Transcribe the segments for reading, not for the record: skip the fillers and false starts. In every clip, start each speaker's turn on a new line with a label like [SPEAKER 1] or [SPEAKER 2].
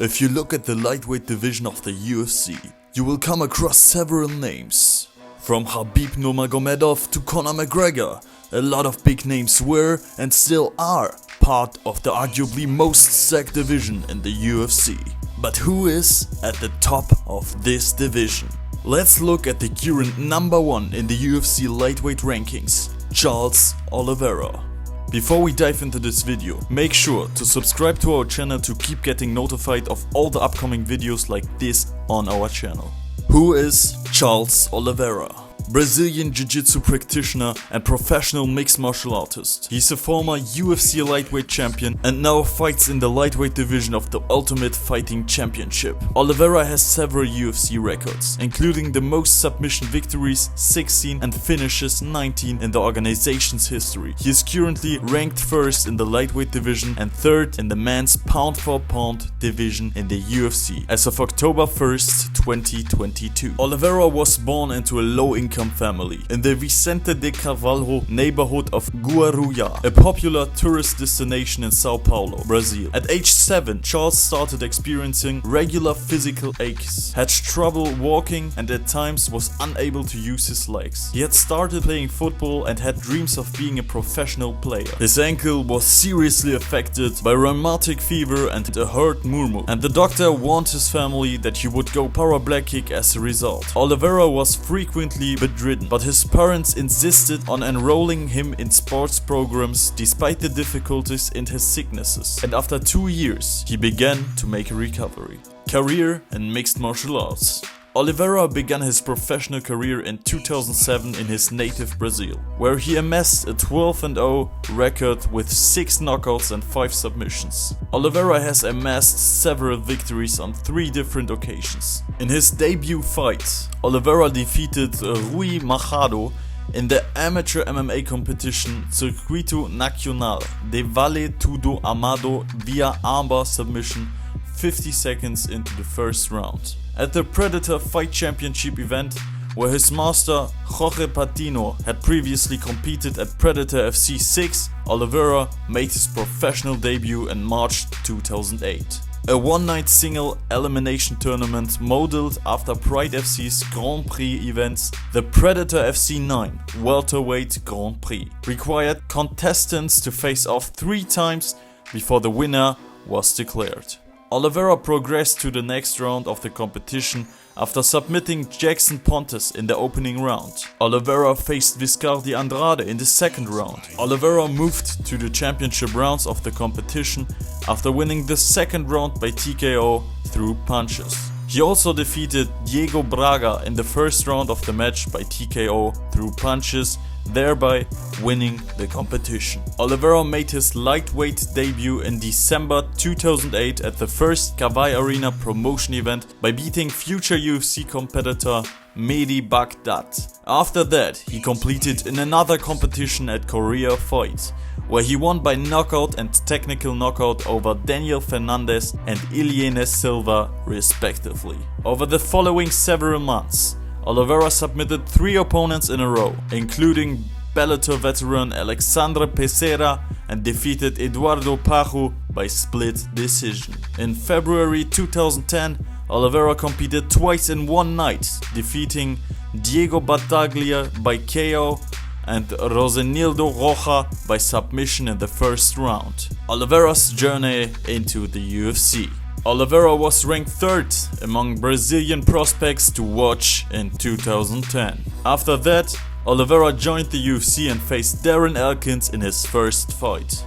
[SPEAKER 1] If you look at the lightweight division of the UFC, you will come across several names. From Khabib Nurmagomedov to Conor McGregor, a lot of big names were and still are part of the arguably most stacked division in the UFC. But who is at the top of this division? Let's look at the current number one in the UFC lightweight rankings, Charles Oliveira. Before we dive into this video, make sure to subscribe to our channel to keep getting notified of all the upcoming videos like this on our channel. Who is Charles Oliveira? Brazilian Jiu-Jitsu practitioner and professional mixed martial artist. He's a former UFC Lightweight Champion and now fights in the lightweight division of the Ultimate Fighting Championship. Oliveira has several UFC records, including the most submission victories, 16, and finishes, 19 in the organization's history. He is currently ranked first in the lightweight division and third in the men's pound-for-pound division in the UFC as of October 1st, 2022. Oliveira was born into a low-income family in the Vicente de Carvalho neighborhood of Guarulhos, a popular tourist destination in Sao Paulo, Brazil. At age 7, Charles started experiencing regular physical aches, had trouble walking, and at times was unable to use his legs. He had started playing football and had dreams of being a professional player. His ankle was seriously affected by rheumatic fever and a hurt murmur, and the doctor warned his family that he would go para black kick as a result. Oliveira was frequently bedridden, but his parents insisted on enrolling him in sports programs despite the difficulties and his sicknesses, and after 2 years he began to make a recovery. Career in mixed martial arts. Oliveira began his professional career in 2007 in his native Brazil, where he amassed a 12-0 record with 6 knockouts and 5 submissions. Oliveira has amassed several victories on 3 different occasions. In his debut fight, Oliveira defeated Rui Machado in the amateur MMA competition Circuito Nacional de Vale Tudo Amado via armbar submission 50 seconds into the first round. At the Predator Fight Championship event, where his master Jorge Patino had previously competed at Predator FC 6, Oliveira made his professional debut in March 2008. A one-night single elimination tournament modeled after Pride FC's Grand Prix events, the Predator FC 9 Welterweight Grand Prix required contestants to face off 3 times before the winner was declared. Oliveira progressed to the next round of the competition after submitting Jackson Pontes in the opening round. Oliveira faced Viscardi Andrade in the second round. Oliveira moved to the championship rounds of the competition after winning the second round by TKO through punches. He also defeated Diego Braga in the first round of the match by TKO through punches, thereby winning the competition. Oliveira made his lightweight debut in December 2008 at the first Kawai Arena promotion event by beating future UFC competitor Mehdi Baghdad. After that, he competed in another competition at Korea Fight, where he won by knockout and technical knockout over Daniel Fernandez and Ilienes Silva respectively. Over the following several months, Oliveira submitted 3 opponents in a row, including Bellator veteran Alexandre Pesera, and defeated Eduardo Pajo by split decision. In February 2010, Oliveira competed twice in one night, defeating Diego Battaglia by KO and Rosenildo Rocha by submission in the first round. Oliveira's journey into the UFC. Oliveira was ranked 3rd among Brazilian prospects to watch in 2010. After that, Oliveira joined the UFC and faced Darren Elkins in his first fight.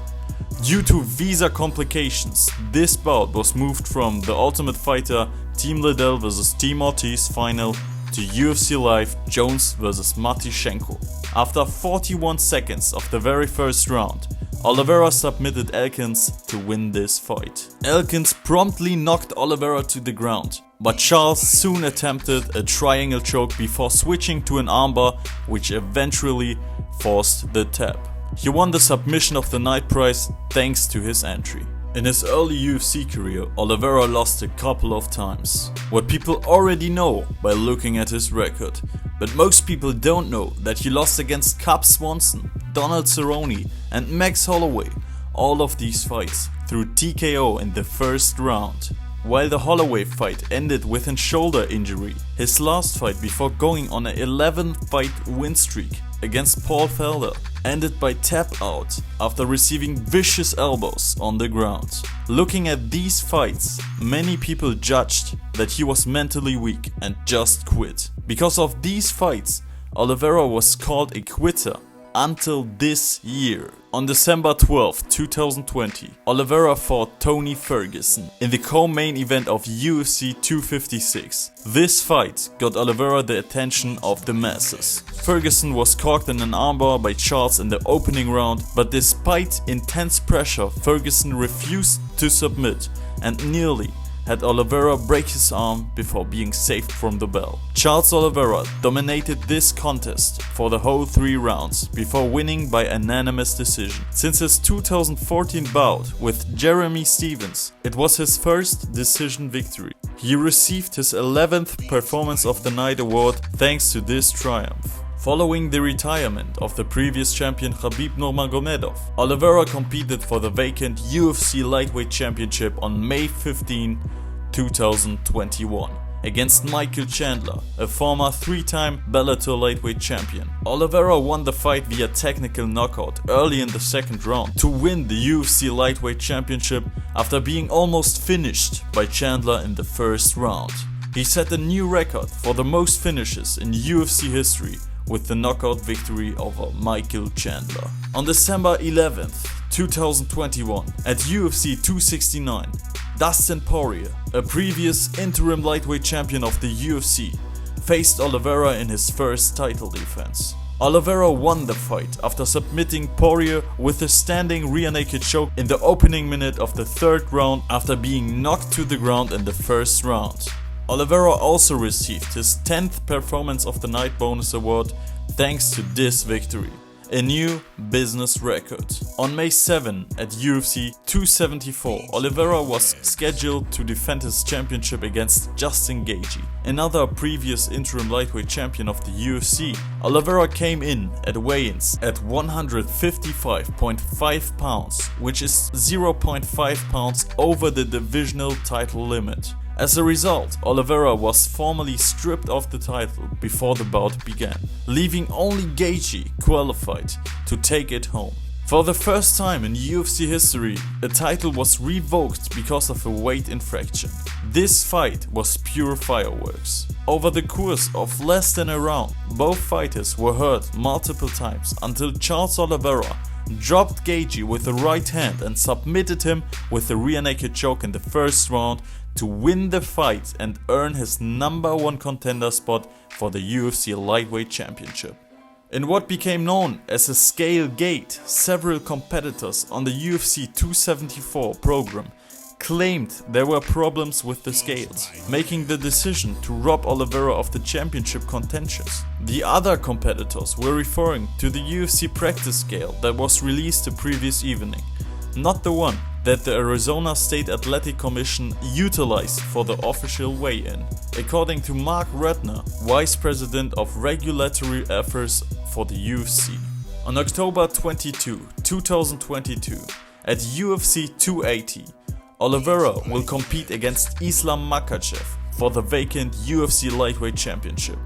[SPEAKER 1] Due to visa complications, this bout was moved from the Ultimate Fighter Team Liddell vs Team Ortiz final to UFC Live Jones vs Matychenko. After 41 seconds of the very first round, Oliveira submitted Elkins to win this fight. Elkins promptly knocked Oliveira to the ground, but Charles soon attempted a triangle choke before switching to an armbar, which eventually forced the tap. He won the submission of the night prize thanks to his entry. In his early UFC career, Oliveira lost a couple of times, what people already know by looking at his record. But most people don't know that he lost against Cub Swanson, Donald Cerrone and Max Holloway, all of these fights through TKO in the first round. while the Holloway fight ended with a shoulder injury. His last fight before going on an 11-fight win streak against Paul Felder ended by tap out after receiving vicious elbows on the ground. Looking at these fights, many people judged that he was mentally weak and just quit. Because of these fights, Oliveira was called a quitter until this year. On December 12, 2020, Oliveira fought Tony Ferguson in the co-main event of UFC 256. This fight got Oliveira the attention of the masses. Ferguson was caught in an armbar by Charles in the opening round, but despite intense pressure, Ferguson refused to submit and nearly had Oliveira break his arm before being saved from the bell. Charles Oliveira dominated this contest for the whole 3 rounds before winning by unanimous decision. Since his 2014 bout with Jeremy Stephens, it was his first decision victory. He received his 11th Performance of the Night award thanks to this triumph. Following the retirement of the previous champion Khabib Nurmagomedov, Oliveira competed for the vacant UFC Lightweight Championship on May 15, 2021 against Michael Chandler, a former 3-time Bellator Lightweight Champion. Oliveira won the fight via technical knockout early in the second round to win the UFC Lightweight Championship after being almost finished by Chandler in the first round. He set a new record for the most finishes in UFC history with the knockout victory over Michael Chandler. On December 11th, 2021, at UFC 269, Dustin Poirier, a previous interim lightweight champion of the UFC, faced Oliveira in his first title defense. Oliveira won the fight after submitting Poirier with a standing rear naked choke in the opening minute of the 3rd round after being knocked to the ground in the 1st round. Oliveira also received his 10th Performance of the Night bonus award thanks to this victory, a new business record. On May 7 at UFC 274, Oliveira was scheduled to defend his championship against Justin Gaethje, another previous interim lightweight champion of the UFC. Oliveira came in at weigh-ins at 155.5 pounds, which is 0.5 pounds over the divisional title limit. As a result, Oliveira was formally stripped of the title before the bout began, leaving only Gaethje qualified to take it home. For the first time in UFC history, a title was revoked because of a weight infraction. This fight was pure fireworks. Over the course of less than a round, both fighters were hurt multiple times until Charles Oliveira dropped Gaethje with the right hand and submitted him with a rear naked choke in the 1st round to win the fight and earn his #1 contender spot for the UFC Lightweight Championship. In what became known as a scale gate, several competitors on the UFC 274 program claimed there were problems with the scales, making the decision to rob Oliveira of the championship contentious. The other competitors were referring to the UFC practice scale that was released the previous evening, not the one that the Arizona State Athletic Commission utilized for the official weigh-in. According to Mark Redner, Vice President of Regulatory Affairs for the UFC. On October 22, 2022, at UFC 280, Oliveira will compete against Islam Makhachev for the vacant UFC Lightweight Championship.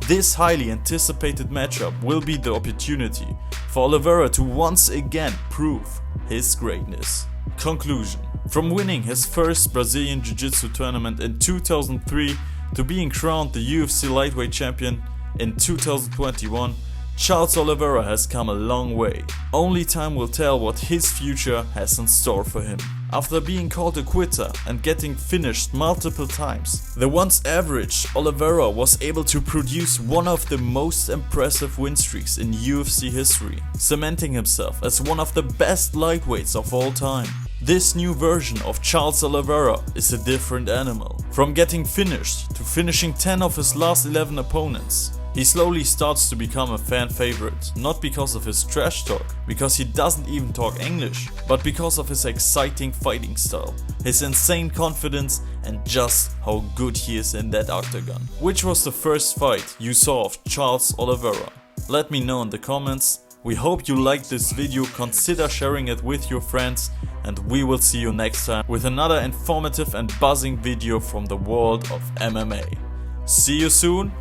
[SPEAKER 1] This highly anticipated matchup will be the opportunity for Oliveira to once again prove his greatness. Conclusion: from winning his first Brazilian Jiu-Jitsu tournament in 2003 to being crowned the UFC Lightweight Champion in 2021, Charles Oliveira has come a long way. Only time will tell what his future has in store for him. After being called a quitter and getting finished multiple times, the once average Oliveira was able to produce one of the most impressive win streaks in UFC history, cementing himself as one of the best lightweights of all time. This new version of Charles Oliveira is a different animal. From getting finished to finishing 10 of his last 11 opponents, he slowly starts to become a fan favorite, not because of his trash talk, because he doesn't even talk English, but because of his exciting fighting style, his insane confidence, and just how good he is in that octagon. Which was the first fight you saw of Charles Oliveira? Let me know in the comments. We hope you liked this video, consider sharing it with your friends, and we will see you next time with another informative and buzzing video from the world of MMA. See you soon,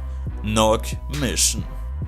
[SPEAKER 1] Knockmission.